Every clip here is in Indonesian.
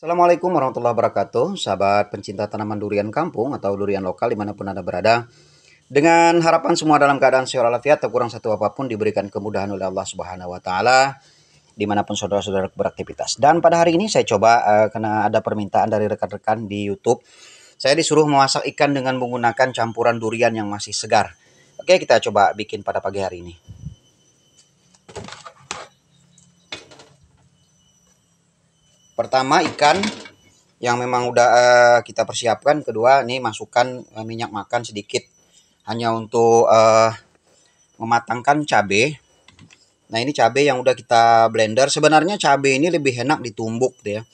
Assalamualaikum warahmatullahi wabarakatuh, sahabat pencinta tanaman durian kampung atau durian lokal dimanapun Anda berada. Dengan harapan semua dalam keadaan sehat walafiat, tak kurang satu apapun diberikan kemudahan oleh Allah Subhanahu wa Ta'ala, dimanapun saudara-saudara beraktivitas. Dan pada hari ini saya coba, karena ada permintaan dari rekan-rekan di YouTube, saya disuruh memasak ikan dengan menggunakan campuran durian yang masih segar. Oke, kita coba bikin pada pagi hari ini. Pertama, ikan yang memang udah kita persiapkan. Kedua, ini masukkan minyak makan sedikit hanya untuk mematangkan cabai. Nah, ini cabai yang udah kita blender. Sebenarnya cabai ini lebih enak ditumbuk ya.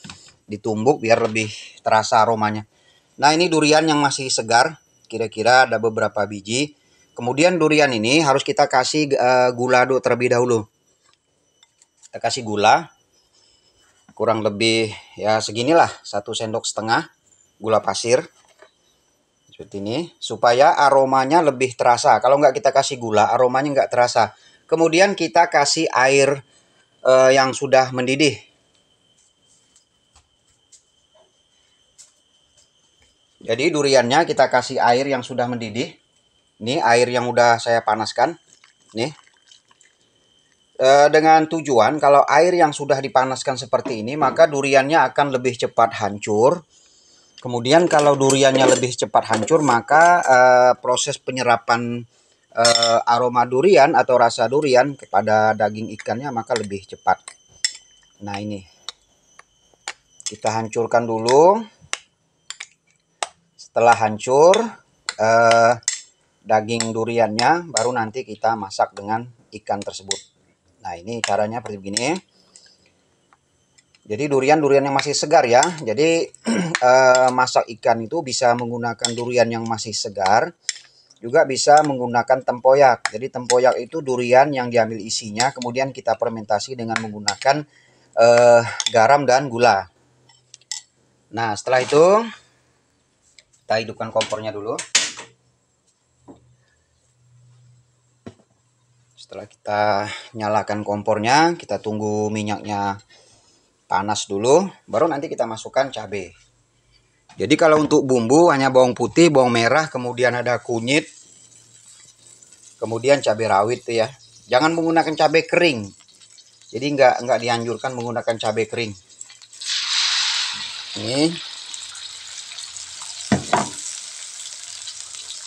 Ditumbuk biar lebih terasa aromanya. Nah, ini durian yang masih segar, kira-kira ada beberapa biji. Kemudian durian ini harus kita kasih gula terlebih dahulu. Kita kasih gula kurang lebih ya seginilah, 1,5 sendok gula pasir seperti ini, supaya aromanya lebih terasa. Kalau nggak kita kasih gula, aromanya nggak terasa. Kemudian kita kasih air yang sudah mendidih. Jadi duriannya kita kasih air yang sudah mendidih. Ini air yang udah saya panaskan. Nih. Dengan tujuan kalau air yang sudah dipanaskan seperti ini, maka duriannya akan lebih cepat hancur. Kemudian kalau duriannya lebih cepat hancur, maka proses penyerapan aroma durian atau rasa durian kepada daging ikannya maka lebih cepat. Nah, ini kita hancurkan dulu. Setelah hancur daging duriannya, baru nanti kita masak dengan ikan tersebut. Nah, ini caranya seperti begini. Jadi durian yang masih segar ya. Jadi masak ikan itu bisa menggunakan durian yang masih segar, juga bisa menggunakan tempoyak. Jadi tempoyak itu durian yang diambil isinya, kemudian kita fermentasi dengan menggunakan garam dan gula. Nah, setelah itu kita hidupkan kompornya dulu. Setelah kita nyalakan kompornya, kita tunggu minyaknya panas dulu, baru nanti kita masukkan cabai. Jadi kalau untuk bumbu hanya bawang putih, bawang merah, kemudian ada kunyit, kemudian cabai rawit tuh ya. Jangan menggunakan cabai kering. Jadi nggak dianjurkan menggunakan cabai kering. Ini.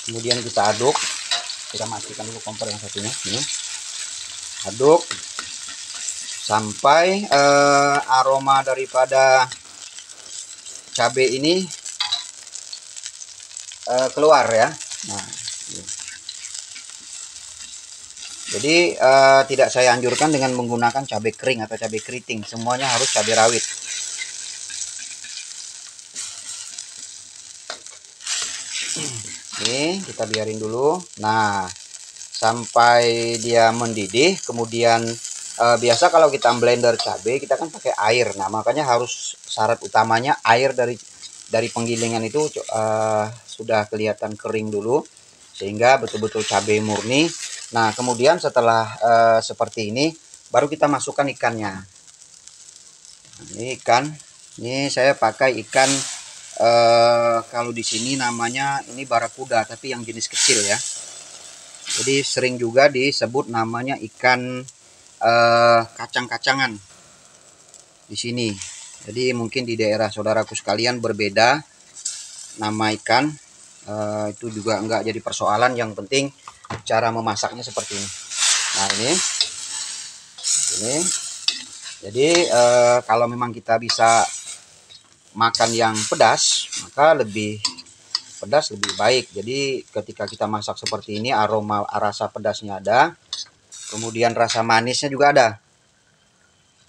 Kemudian kita aduk. Kita matikan dulu kompor yang satunya. Ini. Aduk sampai aroma daripada cabai ini keluar ya. Nah, jadi tidak saya anjurkan dengan menggunakan cabai kering atau cabai keriting. Semuanya harus cabai rawit. Ini kita biarin dulu. Nah, sampai dia mendidih. Kemudian biasa kalau kita blender cabai kita kan pakai air. Nah, makanya harus syarat utamanya air dari penggilingan itu sudah kelihatan kering dulu, sehingga betul-betul cabai murni. Nah, kemudian setelah seperti ini baru kita masukkan ikannya. Nah, ini ikan. Ini saya pakai ikan kalau di sini namanya ini barakuda, tapi yang jenis kecil ya. Jadi sering juga disebut namanya ikan kacang-kacangan di sini. Jadi mungkin di daerah saudaraku sekalian berbeda nama ikan. Itu juga enggak jadi persoalan. Yang penting cara memasaknya seperti ini. Nah, ini. Jadi kalau memang kita bisa makan yang pedas, maka lebih pedas lebih baik. Jadi ketika kita masak seperti ini, aroma rasa pedasnya ada, kemudian rasa manisnya juga ada.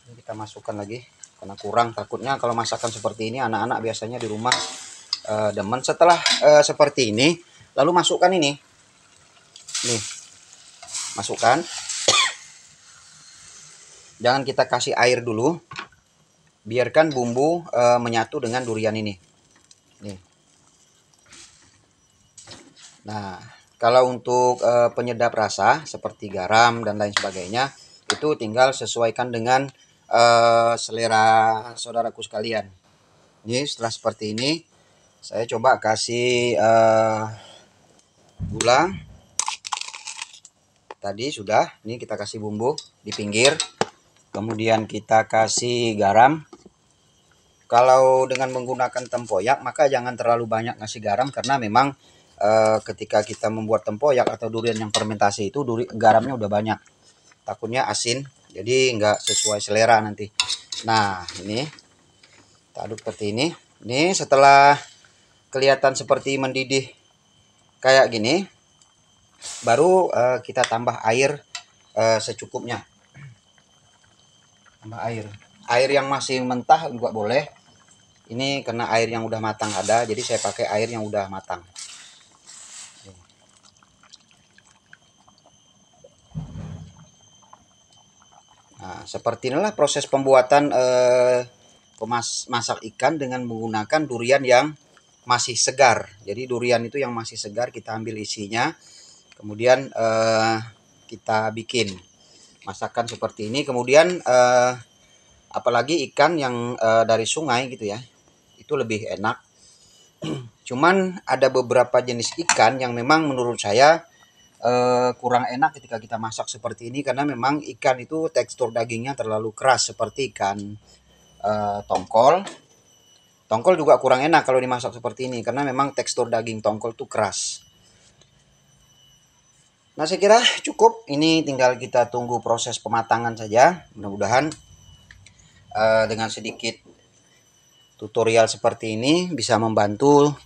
Ini kita masukkan lagi karena kurang, takutnya kalau masakan seperti ini anak-anak biasanya di rumah demen. Setelah seperti ini, lalu masukkan ini. Nih, masukkan. Jangan kita kasih air dulu. Biarkan bumbu menyatu dengan durian ini. Nih. Nah, kalau untuk penyedap rasa seperti garam dan lain sebagainya, itu tinggal sesuaikan dengan selera saudaraku sekalian. Ini setelah seperti ini, saya coba kasih gula. Tadi sudah, ini kita kasih bumbu di pinggir. Kemudian kita kasih garam. Kalau dengan menggunakan tempoyak, maka jangan terlalu banyak ngasih garam karena memang ketika kita membuat tempoyak atau durian yang fermentasi itu garamnya udah banyak. Takutnya asin, jadi nggak sesuai selera nanti. Nah, ini kita aduk seperti ini. Ini setelah kelihatan seperti mendidih kayak gini, baru kita tambah air secukupnya. Tambah air yang masih mentah juga boleh. Ini karena air yang udah matang ada, jadi saya pakai air yang udah matang. Nah, seperti inilah proses pembuatan masak ikan dengan menggunakan durian yang masih segar. Jadi durian itu yang masih segar kita ambil isinya, kemudian kita bikin masakan seperti ini. Kemudian apalagi ikan yang dari sungai gitu ya, itu lebih enak. Cuman ada beberapa jenis ikan yang memang menurut saya kurang enak ketika kita masak seperti ini, karena memang ikan itu tekstur dagingnya terlalu keras seperti ikan tongkol. Tongkol juga kurang enak kalau dimasak seperti ini karena memang tekstur daging tongkol itu keras. Nah, saya kira cukup. Ini tinggal kita tunggu proses pematangan saja. Mudah-mudahan dengan sedikit tutorial seperti ini bisa membantu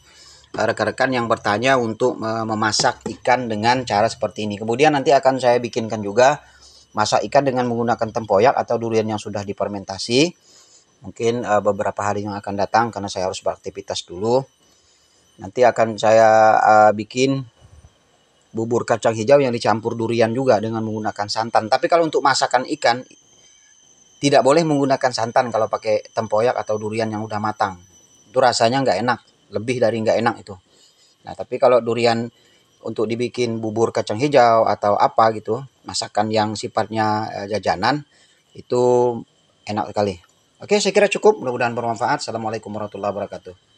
rekan-rekan yang bertanya untuk memasak ikan dengan cara seperti ini. Kemudian nanti akan saya bikinkan juga masak ikan dengan menggunakan tempoyak atau durian yang sudah difermentasi. Mungkin beberapa hari yang akan datang karena saya harus beraktivitas dulu. Nanti akan saya bikin bubur kacang hijau yang dicampur durian juga dengan menggunakan santan. Tapi kalau untuk masakan ikan tidak boleh menggunakan santan kalau pakai tempoyak atau durian yang udah matang. Itu rasanya nggak enak, lebih dari nggak enak itu. Nah, tapi kalau durian untuk dibikin bubur kacang hijau atau apa gitu, masakan yang sifatnya jajanan, itu enak sekali. Oke, saya kira cukup. Mudah-mudahan bermanfaat. Assalamualaikum warahmatullahi wabarakatuh.